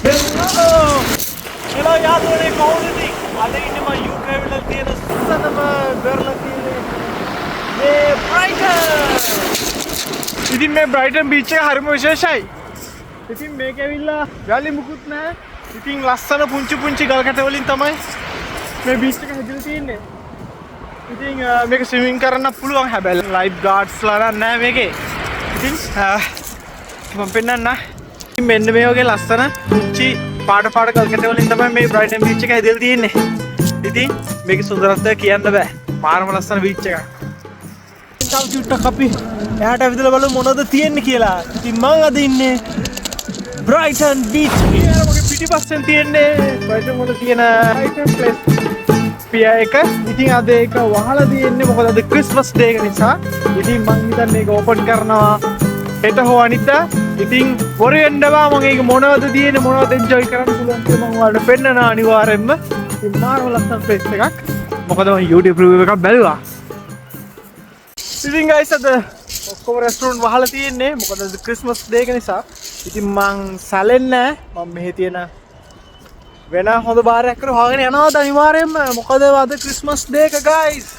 Hello! Hello යාළුවනේ කොහොමද ඉතින්? අද ඉන්නේ මම UK වල තියෙන සුසනම බර්ලා තියෙන මේ බ්‍රයිටන්. ඉතින් මේ බ්‍රයිටන් බීච් එක හරිම විශේෂයි. ඉතින් මේක ඇවිල්ලා වැලි මුකුත් නැහැ. ඉතින් ලස්සන පුංචි ගල් කැට වලින් තමයි මේ බීච් එක හැදිලා තියෙන්නේ. ඉතින් මේක ස්විමින් කරන්න පුළුවන් හැබැයි ලයිෆ් ගාඩ්ස්ලා නැහැ මේකේ. ඉතින් මම පෙන්නන්න මෙන්න මේ වගේ ලස්සන පුංචි පාට ගල් කැට වලින් තමයි මේ බ්‍රයිටන් බීච් එක හැදලා තියෙන්නේ. ඉතින් මේකේ සුන්දරත්වය කියන්න බෑ. මාරම ලස්සන බීච් එකක්. තව චුට්ටක් අපි එහාට ඇවිදලා බලමු මොනවද තියෙන්නේ කියලා. ඉතින් මම අද ඉන්නේ බ්‍රයිටන් බීච් එකේ. මගේ පිටිපස්සෙන් තියෙන්නේ බ්‍රයිටන් වල තියෙන බ්‍රයිටන් ප්ලේස් පිය එක. ඉතින් අද ඒක වහලා තියෙන්නේ මොකද අද ක්‍රිස්මස් ඩේ එක නිසා. ඉතින් මම හිතන්නේ මේක ඕපන් කරනවා හෙට හෝ අනිද්දා. ඉතින් වොරෙන් දවා මම ඒක මොනවද තියෙන්නේ මොනවද එන්ජොයි කරන්න පුළුවන් කියලා මම ඔයාලට පෙන්නනවා අනිවාර්යෙන්ම. ඉතින් මාරම ලස්සන ප්ලේස් එකක්. මොකද මම YouTube රිවිව් එකක් බැලුවා. ඉතින් guys අද ඔක්කොම රෙස්ටොරන්ට් වහලා තියෙන්නේ මොකද අද ක්‍රිස්මස් ඩේ එක නිසා. ඉතින් මං සැලෙන්නේ නැහැ. මම මෙහි තියෙන වෙන හොඳ බාරයක් කර හොයාගෙන යනවා අනිවාර්යෙන්ම. මොකද අද ක්‍රිස්මස් ඩේ එක guys.